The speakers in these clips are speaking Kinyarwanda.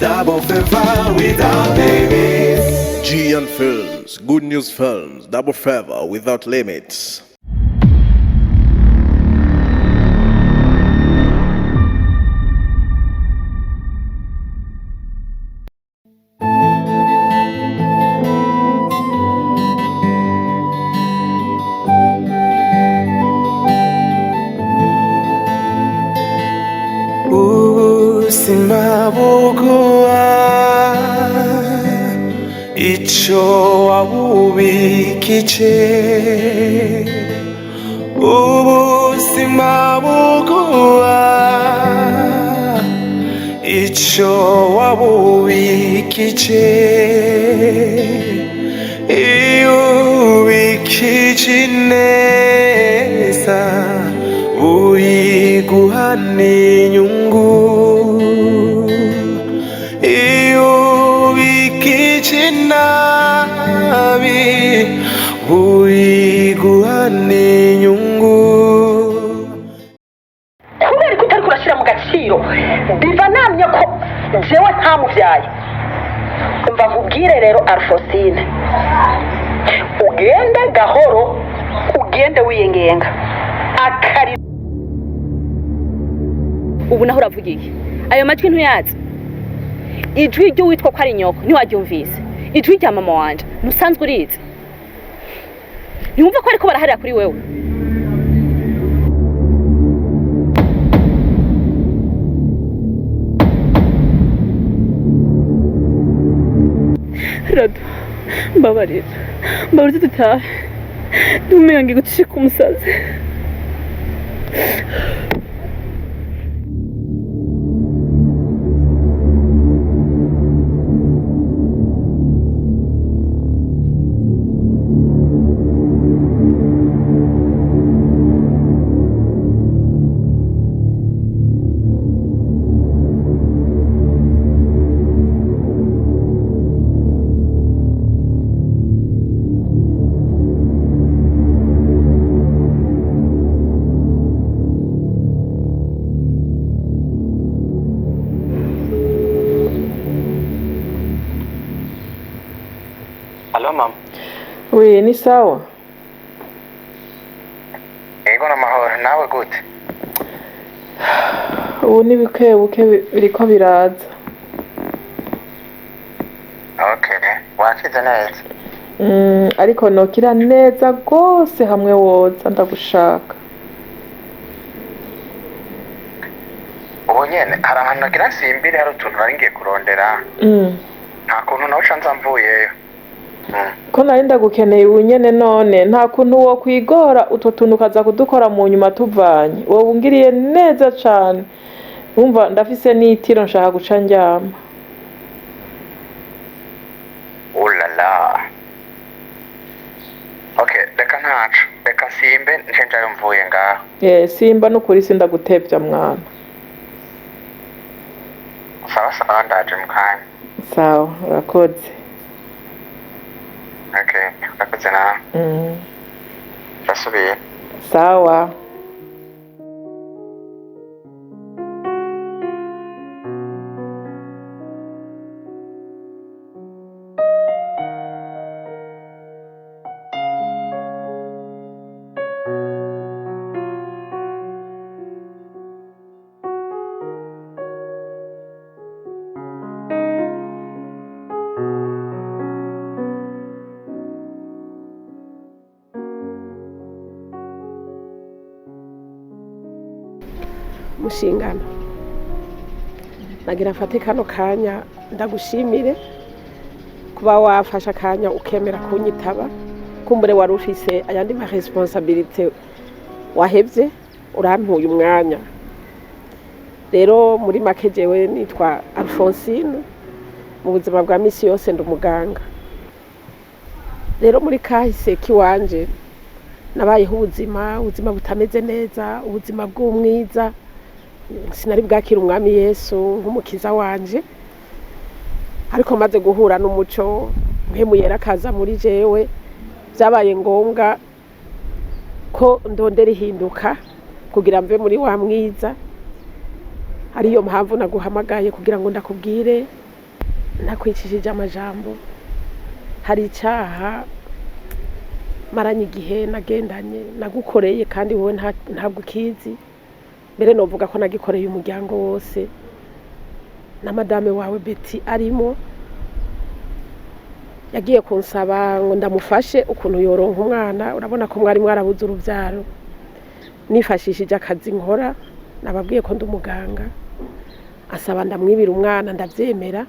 Double favor without limits. Gian Films, Good News Films, double favor without limits. Simabugua icho wabubikije simabugua icho wabubikije ubikije neza uyiguhana inyungu nabi uyiguhana inyungu kubera ko utari kurashyira mu gaciro Diva namye ko jewe ntamuvyaye umva nkubwire rero Alphonsine ugende gahoro ugende wiyengenga akari ubu naho uravugiye ayo majwi ntuyazi ijwi ryo witwa ko ari nyoko ntiwaryumvise ijwi rya mama wanje nusanzwe urizi ntiwumva ko ariko baraharira kuri wewe Rado mbabarira dutahe ntumenye ngiye gucika umusazi Halo mama. we ni sawa Ego na mahoro nawe gute? ubu ni bikebuke biriko biraza Okay, wakize neza. ariko nokira neza rwose hamwe woza ndagushaka Ubu nyene hari ahantu nagira nsimbire hari utuntu nari ngiye kurondera. Nta kuntu nawe uca mvuyeyo. ko nari ndagukeneye ubu nyene none nta kuntu wo kwigora utwo tuntu ukaza kudukora mu nyuma tuvanye wowe ungiriye neza cane wumva ndafise n'itiro nshaka guca njyama Ulala. Okay, reka ntacu. Reka nsimbe nje njayo mvuye ngaho. simba n'ukuri sindagutevya mwana Sawa sawa ndaje mu kanya. sawa urakoze Okay, urakoze nawe. Ndasubiye. sawa mushingana nagira mfate kano kanya ndagushimire kuba wafasha kanya ukemera kunyitaba kumbure wari ufise ayandi ma responsabilité wahevye urampuye umwanya rero muri make jewe nitwa Alphonsine mu buzima bwa misi yose ndumuganga rero muri kahise kiwanje nabayeho ubuzima butameze neza ubuzima bw'umwiza sinari bwakira umwami Yesu nk'umukiza wanje ariko maze guhura n'umuco mpemu yerakaza muri jewe byabaye ngombwa ko ndondera ihinduka kugira mve muri wa mwiza ariyo mpamvu naguhamagaye kugira ngo ndakubwire ntakwicishije amajambo. Hari icyaha maranye igihe nagendanye nagukoreye kandi wowe ntabwo ukizi. Mbere novuga ko nagikoreye umuryango wose na madame wawe Betty arimo. Yagiye kunsaba ngo ndamufashe ukuntu yoronka umwana. Urabona ko mwari mwarabuze urubyaro. Nifashishije akazi nkora, nababwiye ko ndi umuganga. Asaba ndamwibira umwana, ndabyemera.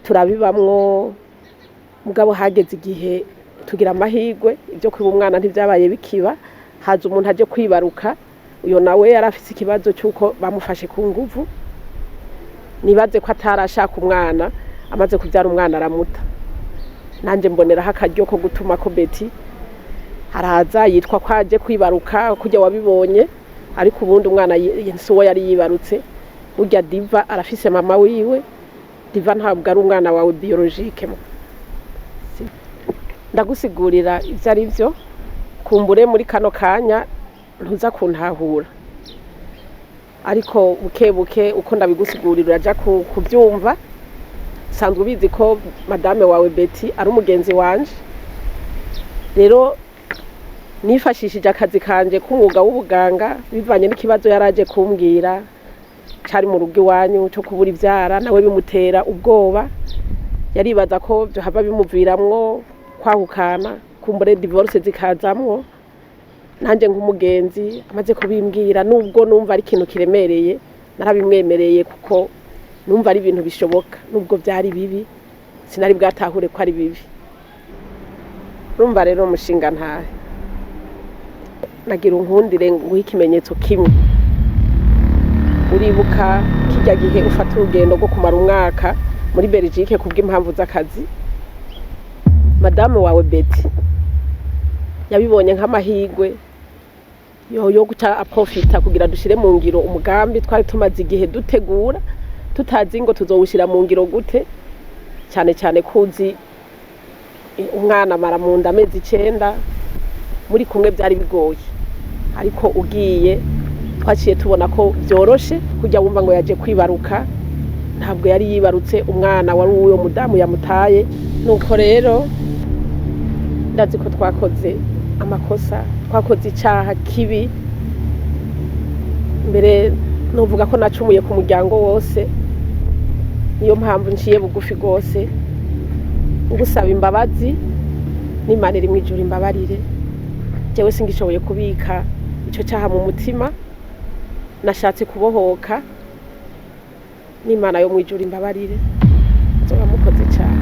Turabibamwo, mugabo hageze igihe tugira amahirwe, ibyo kwiba umwana ntibyabaye bikiba. Haza umuntu aje kwibaruka, uyo nawe yarafise ikibazo cyuko bamufashe ku nguvu. Nibaze ko atarashaka umwana, amaze kubyara umwana aramuta. Nanje mboneraho akaryo ko gutuma ko Betty haraza yitwa ko aje kwibaruka kujya wabibonye, ariko ubundi umwana yensuwo yari yibarutse. Burya Diva arafise mama wiwe. Diva ntabwo ari umwana wawe biologique. Ndagusigurira ivyo ari byo, kumbure muri kano kanya ntuza kuntahura, ariko buke uko ndabigusigurira uraja kubyumva. Sanzwe ubizi ko madame wawe Betty ari umugenzi wanje. Rero nifashishije akazi kanje k'umwuga w'ubuganga bivanye n'ikibazo yaraje kumbwira cari mu rugo iwanyu cyo kubura ivyara, nawe bimutera ubwoba. Yaribaza ko byo hava bimuviramwo kwahukana, kumbure divorce zikazamwo. Nanje nk'umugenzi amaze kubimbwira, nubwo numva ari ikintu kiremereye, narabimwemereye kuko numva ari ibintu bishoboka. Nubwo byari bibi, sinari bwatahure ko ari bibi. Urumva rero umushinga ntahe, nagira unkundire nguhe ikimenyetso kimwe. Uribuka kijya gihe ufata urugendo rwo kumara umwaka muri Belgique kubw'impamvu z'akazi? Madame wawe Betty yabibonye nk'amahirwe yo guca aprofita kugira dushire mu ngiro umugambi twari tumaze igihe dutegura, tutazi ngo tuzowushira mu ngiro gute. Cyane cyane kuzi umwana mara mu nda amezi 9 muri kumwe byari bigoye, ariko ugiye twaciye tubona ko byoroshe. Kujya wumva ngo yaje kwibaruka, ntabwo yari yibarutse, umwana wari uwo mudamu yamutaye. Nuko rero ndazi ko twakoze amakosa, twakoze icyaha kibi. Mbere nuvuga ko nacumuye ku muryango wose. Niyo mpamvu nciye bugufi rwose ngusaba imbabazi, n'Imana iri mu ijuru imbabarire. Jewe singishoboye kubika icyo cyaha mu mutima, nashatse kubohoka. n'Imana yo mu ijuru imbabarire, nzoba mukoze cyane.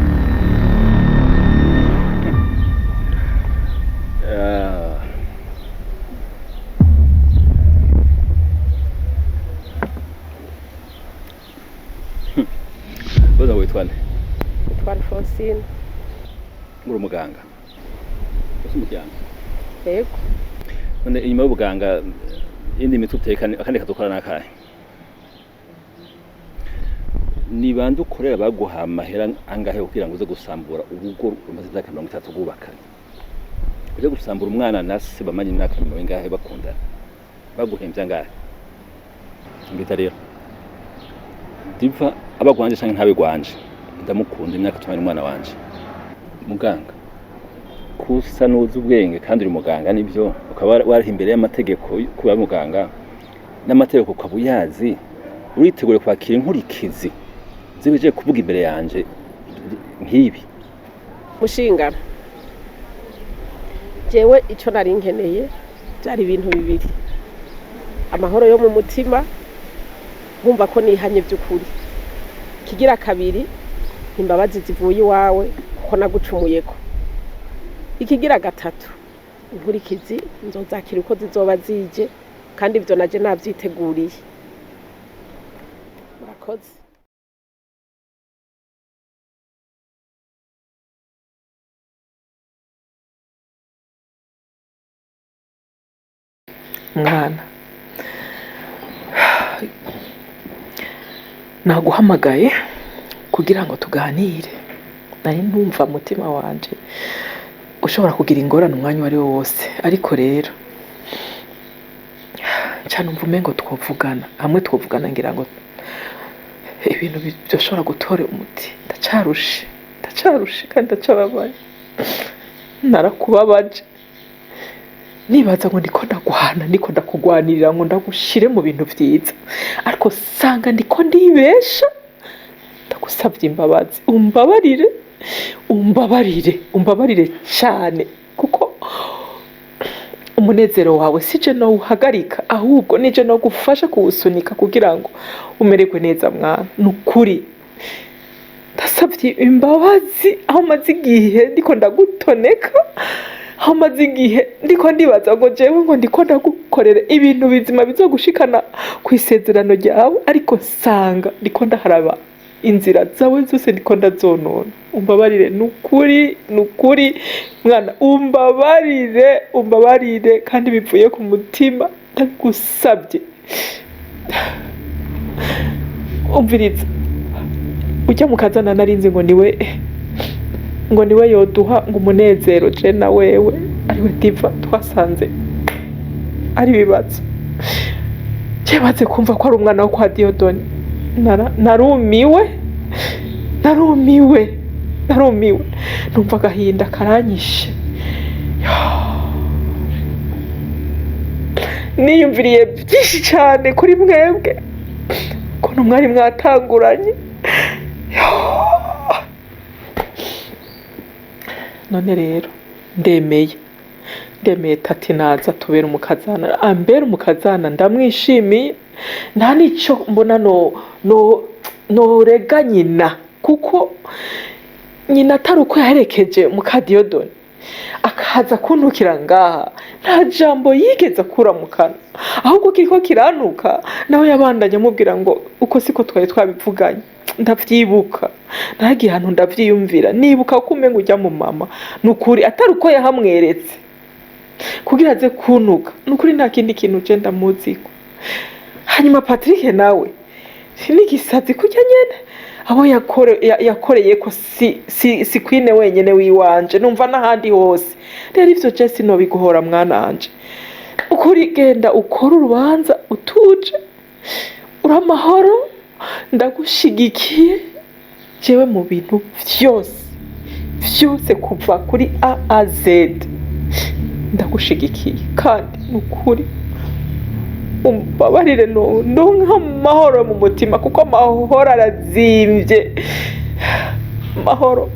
Boza witwane? Twari Francine. Muri umuganga? Uzi umuryango? Yego. None inyuma y'ubuganga indi miti uteka akandi kadukora nakahe? Ni bande ukorera baguha amahera angahe kugira ngo uze gusambura urugo rumaze imyaka 30 rwubaka? Uje gusambura umwana nase bamanye imyaka 20 bakundana, baguhembye angahe? Ngita rero Diva abagwanje canke ntabe gwanje, ndamukunda imyaka 10 umwana wanje. Muganga kusa nuzi ubwenge kandi uri muganga nibyo, ukaba wari imbere y'amategeko kuba muganga n'amategeko kwabuyazi, uritegure kwakira inkurikizi zibije kuvuga imbere yanje nkibi. Mushinga jewe ico nari nkeneye byari ibintu bibiri: amahoro yo mu mutima, nkumva ko nihanye by'ukuri. Kigira kabiri, imbabazi zivuye iwawe kuko nagucumuyeko. Ikigira gatatu, inkurikizi nzozakira uko zizoba zije, kandi ibyo naje navyiteguriye. Murakoze. Mwana naguhamagaye kugira ngo tuganire. Nari numva mutima wanje ushobora kugira ingorane umwanya wari wose, ariko rero cyane umva umengo twovugana hamwe twovugana ngira ngo ibintu byoshobora gutora umuti ndacarushe kandi ndacababaye narakubabaje nibaza ngo ndiko ndagwana ndiko ndakugwanirira ngo ndagushire mu bintu vyiza ariko sanga ndiko ndibesha ndagusabye imbabazi umbabarire cyane kuko umunezero wawe sije no uhagarika ahubwo nije no gufasha kuwusunika kugira ngo umererwe neza mwana nukuri ndasabye imbabazi aho maze igihe ndiko ndagutoneka aho maze igihe ndiko ndibaza ngo jewe ngo ndiko ndagukorera ibintu bizima bizogushikana ku isezerano ryawe ariko nsanga ndiko ndaharaba inzira zawe zose ndiko ndazonona umbabarire nukuri mwana umbabarire kandi bivuye ku mutima ndagusabye umviriza ujya mu kazana narinzi ngo niwe yoduha ngo umunezero je na wewe ariwe Diva twasanze ari bibazo cyebaze kumva ko ari umwana wo kwa Diodoni narumiwe numva agahinda karanyishe niyumviriye byinshi cyane kuri mwebwe ko mwari mwatanguranye none rero ndemeye tati naza tubera umukazana ambera umukazana ndamwishimiye nta nicyo mbona norega nyina kuko nyina atari uko yaherekeje muka Diodoni akaza kuntukira ngaha nta jambo yigeze akura mu kanwa ahubwo kiriko kirantuka nawe yabandanye amubwira ngo uko siko twari twabivuganye ndavyibuka naragiye ahantu ndavyiyumvira nibuka ko umenga ujya mu mama nukuri atari uko yahamweretse kugira aze kuntuka nukuri nta kindi kintu je ndamuziko hanyuma Patrick nawe sinigisazi kujya nyene abo yakoreye ko si kwine wenyene wiwanje numva n'ahandi hose rero ivyo je sinobiguhora mwana wanje ukuri genda ukora urubanza utuje uramahoro ndagushigikiye jewe mu bintu vyose kuva kuri A a Z ndagushigikiye kandi nukuri umbabarire ndonka amahoro mu mutima kuko amahoro arazimvye amahoro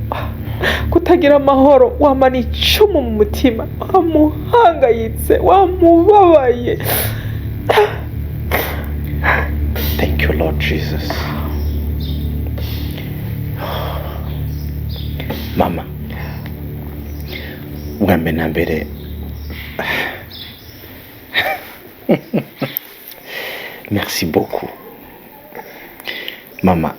kutagira amahoro wamana icumu mu mutima wamuhangayitse wamubabaye. Thank you, Lord Jesus. Mama, ubwambere na mbere merci beaucoup. Mama,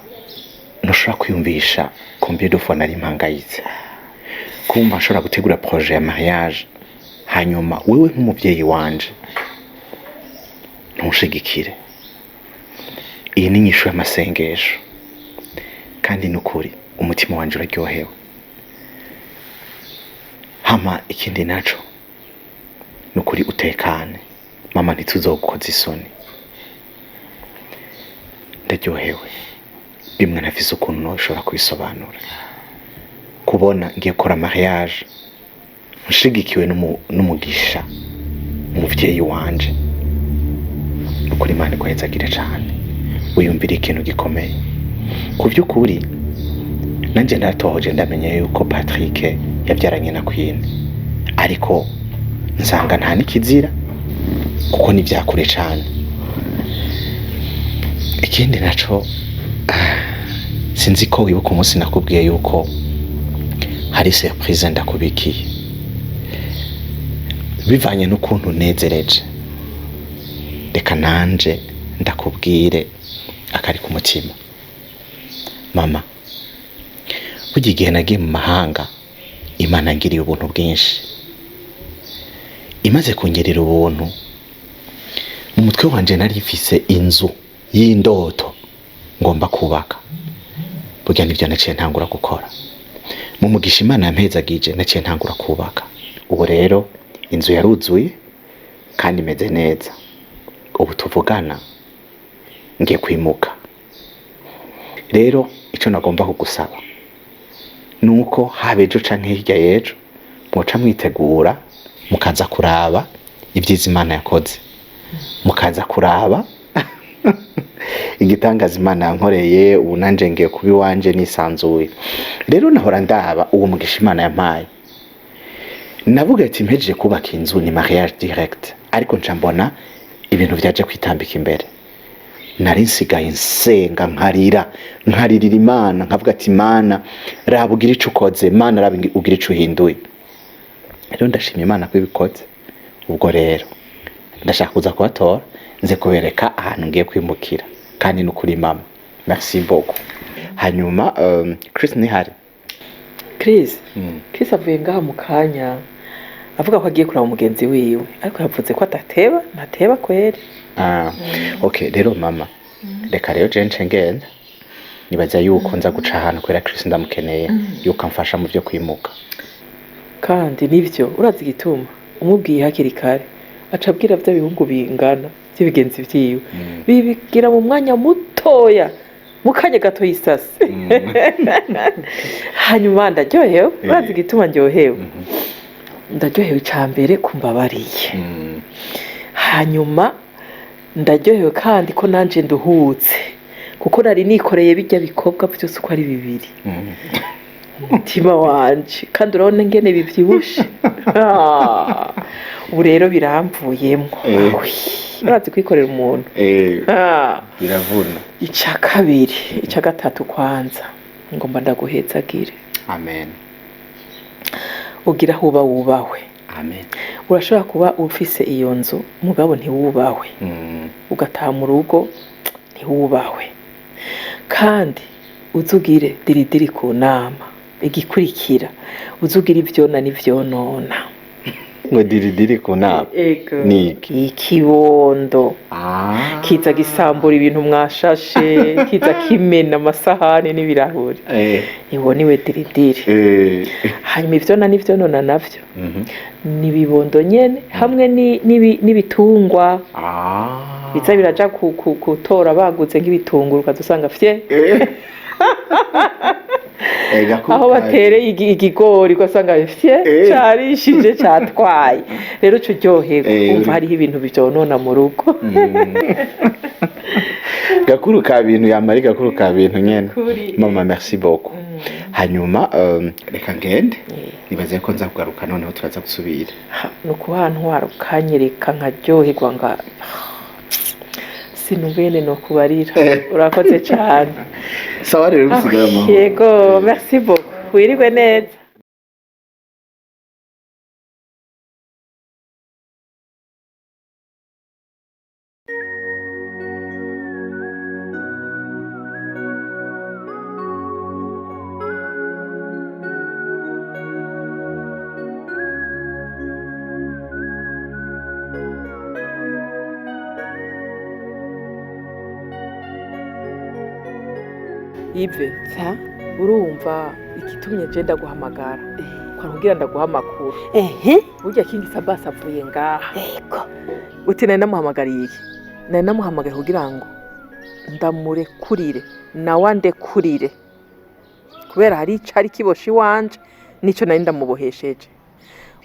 ntushobora kwiyumvisha combien de fois nari mpangayitse kumva nshobora gutegura projet ya mariage hanyuma wewe nk'umuvyeyi wanje ntushigikire. Iyi ni inyishu y'amasengesho kandi nukuri umutima wanje uraryohewe. Hama ikindi naco nukuri utekane mama, ntituzogukoza isoni. Ndaryohewe bimwe nafise ukuntu noshobora kubisobanura kubona ngiye gukora mariage nshigikiwe n'umugisha umuvyeyi wanje. Nukuri Imana iguhezagire cane, wiyumvira ikintu gikomeye. Ku vy'ukuri nanje ndatohoje ndamenye yuko Patrick yavyaranye na Queen, ariko nsanga nta nikizira kuko nivyakure cane. Ikindi naco sinzi ko wibuka umunsi nakubwiye yuko hari surprise ndakubikiye bivanye n'ukuntu nezereje. Reka nanje ndakubwire akari ku mutima. Mama, burya igihe nagiye mu mahanga Imana ngiriye ubuntu bwinshi. Imaze kungerera ubuntu mu mutwe wanje nari mfise inzu y'indoto ngomba kubaka. Burya nivyo naciye ntangura gukora. Mu mugisha Imana yampezagije naciye ntangura kubaka. Ubu rero inzu yaruzuye kandi imeze neza. ubu tuvugana ngiye kwimuka rero icyo nagomba kugusaba nuko habejo canke hirya yejo muca mwitegura mukaza kuraba ibyiza Imana yakoze mukaza kuraba igitangaza Imana yankoreye ubu nanje ngiye kubi wanje nisanzuye rero nahora ndaba uwo mugisha Imana yampaye navuga ati mpejeje kubaka inzu ni mariage direct ariko nca mbona ibintu byaje kwitambika imbere nari nsigaye nsenga nkaririra Imana nkavuga ati Imana raba ugira ico ukoze Imana raba ugira ico uhinduye rero ndashimye Imana ko ibikoze ubwo rero ndashaka kuza kubatora nze kubereka ahantu ngiye kwimukira kandi nukuri mama merci beaucoup hanyuma Chris ni hari Chris avuye ngaha mu kanya avuga ko agiye kuraba umugenzi wiwe ariko yavuze ko ntateba kweri okay rero mama reka rero je ngenda nibaza yuko nza guca ahantu kwera Chris ndamukeneye yuko amfasha mu byo kwimuka kandi nivyo urazi igituma umubwiye hakiri kare acabwira bya bihungu bingana by'ibigenzi vyiwe bibigira mu mwanya mutoya mukanya gato yisase hanyuma ndaryohewe urazi igituma ndyohewe ndaryohewe cyambere kumbabariye hanyuma ndaryohewe kandi ko nanje nduhutse kuko nari nikoreye bijya bikobwa byose uko ari bibiri umutima wanje kandi urabona ngene bivyibushe ubu rero biramvuyemo urazi kwikorera umuntu biravuna ica kabiri ica gatatu kwanza ngomba ndaguhezagire amen ugira huba wubahwe amen urashobora kuba ufise iyo nzu mugabo ntiwubahwe ugataha mu rugo ntiwubahwe kandi uzugire diridiri ku nama igikurikira uzugira ivyona n'ivyonona ngo diridiri ku nama ni ikibondo kiza gisambura ibintu mwashashe kiza kimena amasahani n'ibirahuri iwo niwe diridiri hanyuma ivyona n'ivyonona navyo ni bibondo nyene hamwe n'ibitungwa biza biraja kutora baguze nk'ibitunguru ukazusanga fye aho batereye igigori ugasanga fye carishije catwaye rero uca uryoherwa umva hariho ibintu bivyonona mu rugo gakuru ka bintu yamari gakuru ka bintu nyene mama merci beaucoup hanyuma reka ngende nibaze ko nza kugaruka noneho turaza gusubira nuko hantu warukanyereka nkaryoherwa nga sinubene no kubarira urakoze cyane sawa rero usigara amahoro yego merci beaucoup wirigwe neza Ive urumva ikitumye je ndaguhamagara kwarugira ndaguha amakuru burya King Sabasa avuye ngaha uti nari namuhamagariye nari namuhamagaye kugira ngo ndamurekurire nawe ndekurire kubera hari icari kiboshi wanje nico nari ndamubohesheje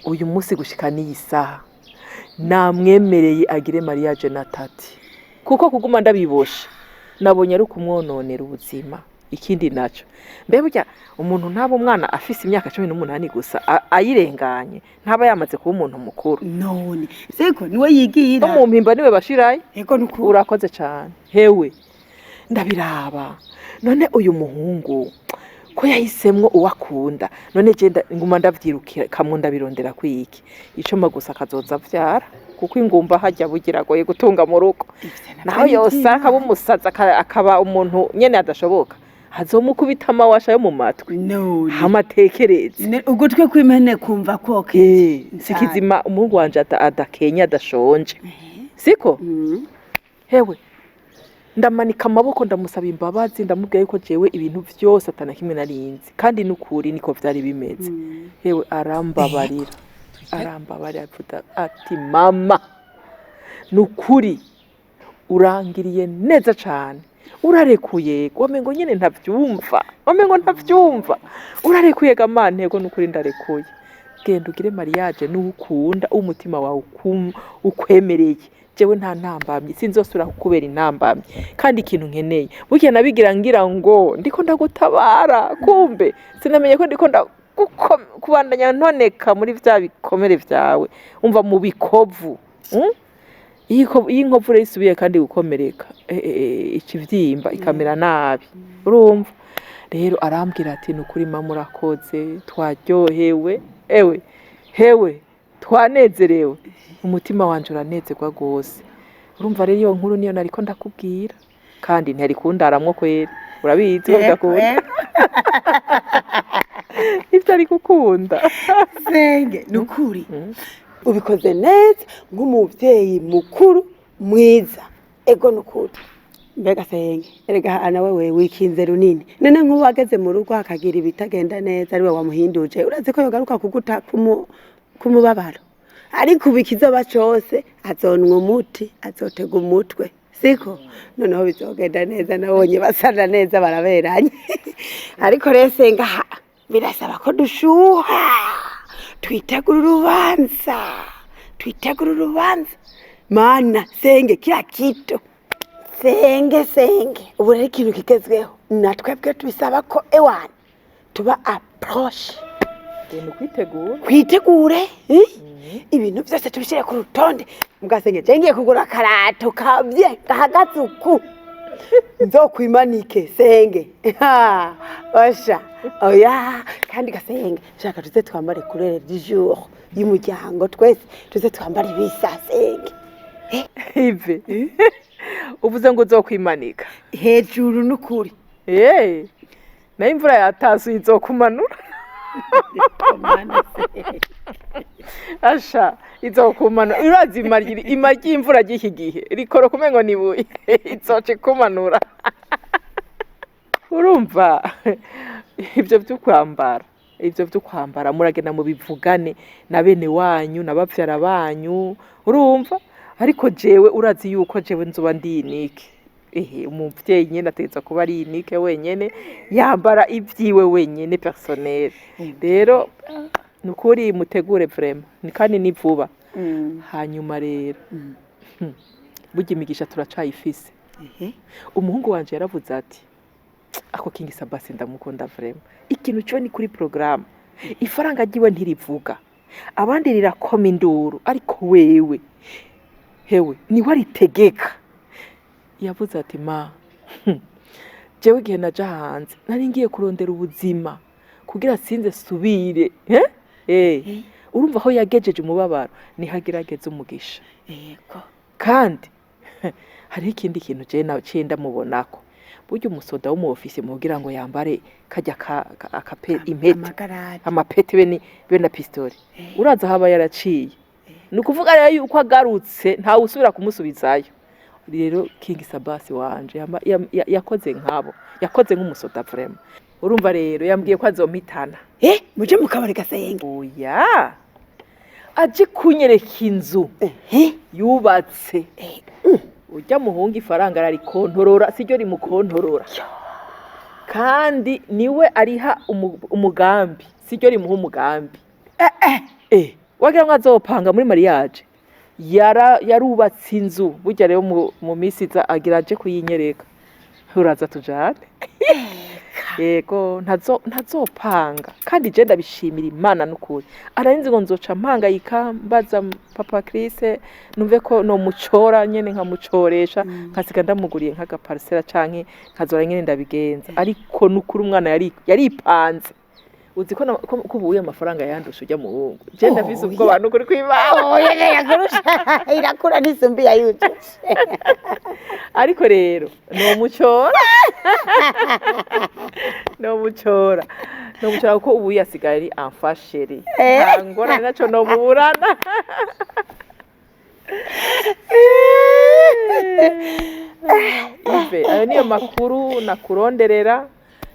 uyu munsi gushika n'iyi saha namwemereye agire mariage na tati kuko kuguma ndabibosha nabonye ari kumwononera ubuzima ikindi naco mbe burya umuntu ntaba umwana afise imyaka 18 gusa ayirenganye ntaba yamaze kuba umuntu mukuru none seko niwe yigira mu mpimba niwe bashiraye ego nuko urakoze cyane hewe ndabiraba none uyu muhungu ko yahisemwo uwakunda none je nguma ndavyirukira kamwe ndabirondera kwiki ico magusa kazoza vyara kuko ingumba hajya bugira goye gutunga mu rugo naho yose akaba umusaza akaba umuntu nyene adashoboka hazomukubita amawasha yo mu matwi hamatekereze ugutwe kw'imene kumva koke sikizima umuhungu wanje adakenya adashonje siko hewe ndamanika amaboko ndamusaba imbabazi ndamubwiye ko jewe ibintu byose atana kimwe narinzi kandi nukuri niko vyari bimeze hewe arambabarira avuga ati mama nukuri urangiriye neza cane urarekuye wamengo nyene ntavyumva urarekuye gama ntego nukuri ndarekuye genda ugire mariage n'ukunda umutima wawe ukwemereye jewe nta ntambamye sinzosubira kukubera intambamye kandi ikintu nkeneye buke nabigira ngira ngo ndiko ndagutabara kumbe sinamenye ko ndiko kubandanya ntoneka muri vya bikomere vyawe umva mu bikovu iyi nkovu rero isubiye kandi gukomereka ikivyimba ikamera nabi urumva rero arambwira ati nukuri mama urakoze twaryohewe hewe twanezerewe umutima wanje uranezerwa gose urumva rero iyo nkuru niyo nariko ndakubwira kandi ntari kundaramwo kwera urabizi ndakunda ivyo ari gukunda senge nukuri ubikoze neza nk'umuvyeyi mukuru mwiza ego nukuri mbega senge erega hana wewe wikinze runini none nk'ubu wageze mu rugo hakagira ibitagenda neza ariwe wamuhinduje urazi ko yogaruka kuguta kumubabaro ariko ubikizoba cose azonwa umuti azotega umutwe siko noneho bizogenda neza nabonye basana neza baraberanye ariko rero senga birasaba ko dushuha twitegura urubanza mana senge kila kitu senge ubu rero ikintu kigezweho natwebwe tubisaba ko ewana tuba approche kwitegure ibintu byose tubishyire ku rutonde mugasenge ngiye kugura akarato kabye gahagaze uku nzokwimanike senge osha oya kandi gasenge shaka tuze twambare kurere du jour y'umuryango twese tuze twambare ibisa senge ive uvuze ngo uzokwimanika hejuru n'ukuri nayo imvura yatasuye izokumanura asha izokumanura urazi imaryi imvura ry'iki gihe rikora kumengo nibuye izoce kumanura urumva ibyo byo kwambara muragenda mu bivugane na bene wanyu n'abavyara banyu urumva ariko jewe urazi yuko jewe nzoba ndinike umuvyeyi nyene ategeza kuba ari inike wenyene yambara ivyiwe wenyene personnel rero nukuri mutegure vraiment kandi ni vuba hanyuma rero burya imigisha turacayifise umuhungu wanje yaravuze ati ako King Sabasi ndamukunda vraiment ikintu cyo ni kuri programme ifaranga ryiwe ntirivuga abandi rirakoma induru ariko wewe hewe ni waritegeka yavuze ati ma jewe gihe naja hanze nari ngiye kurondera ubuzima kugira sinze subire urumva aho yagejeje umubabaro nihagerageza umugisha yego kandi hari ikindi kintu je naciye ndamubonako burya umusoda wo mu office mugira ngo yambare kajya impete amapete be na pistole uraza haba yaraciye nukuvuga rero yuko agarutse nta usubira kumusubizayo rero King Sabasi wanje yakoze nkabo yakoze nk'umusoda vraiment urumva rero yambwiye ko azompitana muje mukabari gasenge oya aje kunyereka inzu yubatse ujya muhunga ifaranga rarikontorora siryo rimukontorora kandi niwe ariha umugambi siryo rimuha umugambi wagira ngo azopanga muri mariage yarubatse inzu burya rero mu minsi iza agira aje kuyinyereka uraza tujane yego ntazopanga kandi je ndabishimira Imana n'ukuri ararinzi ngo nzoca mpangayika mbaza papa Chris numve ko no mucora nyene nkamucoresha nkasiga ndamuguriye nk'agaparcela canke nkazora nyene ndabigenza ariko n'ukuri umwana yaripanze uzi ko kubuye amafaranga yandusha ujya muhungu je ndafise ubwo bantu kuri kwibaho irakura n'isumbi ya YouTube ariko rero no mucora ko ubu yasigaye ari enfasheri ngora naco no burana ive ayo niyo makuru nakuronderera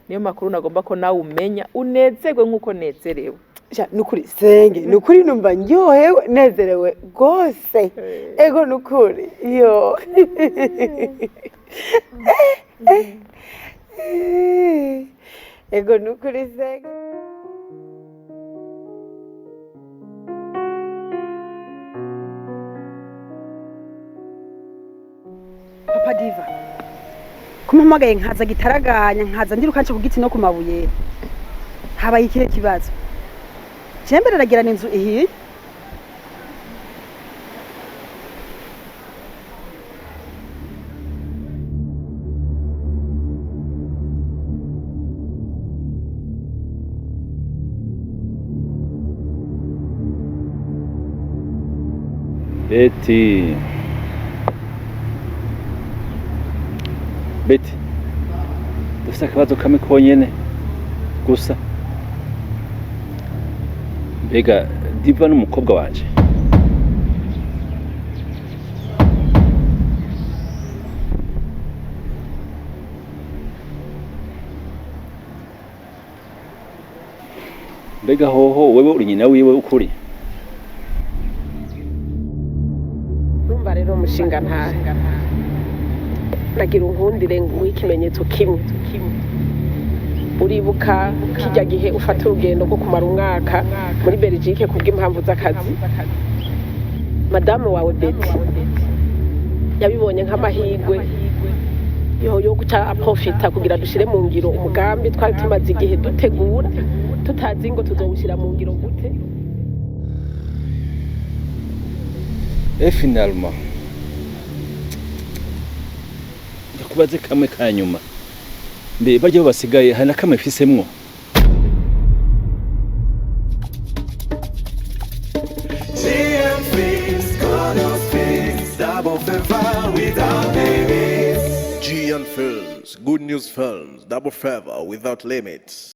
niyo makuru nagomba ko nawe umenya unezerwe nk'uko nezerewe nukuri senge nukuri numva ndyohewe nezerewe rwose ego nukuri yo ego nukuri senge. Papa Diva kumuhamagaye nkaza gitaraganya nkaza ndiruka nce ku giti no ku mabuye habaye ikire kibazo Jembere ragirana inzu ihiye Beti dufite akabazo kamwe konyene gusa mbega Diva n'umukobwa wanje mbega hoho wewe uri nyina wiwe ukuri urumva rero umushinga nagira unkundire nguhe ikimenyetso kimwe uribuka kijya gihe ufata urugendo rwo kumara umwaka muri Belgique kubw'impamvu z'akazi madamu wawe Betty yabibonye nk'amahirwe yo guca aprofita kugira dushire mu ngiro umugambi twari tumaze igihe dutegura tutazi ngo tuzowushira mu ngiro gute finalement ndakubaze kamwe ka nyuma mbe baryo basigaye hari na kamwe fisemwo Films, good news films, double favor without limits.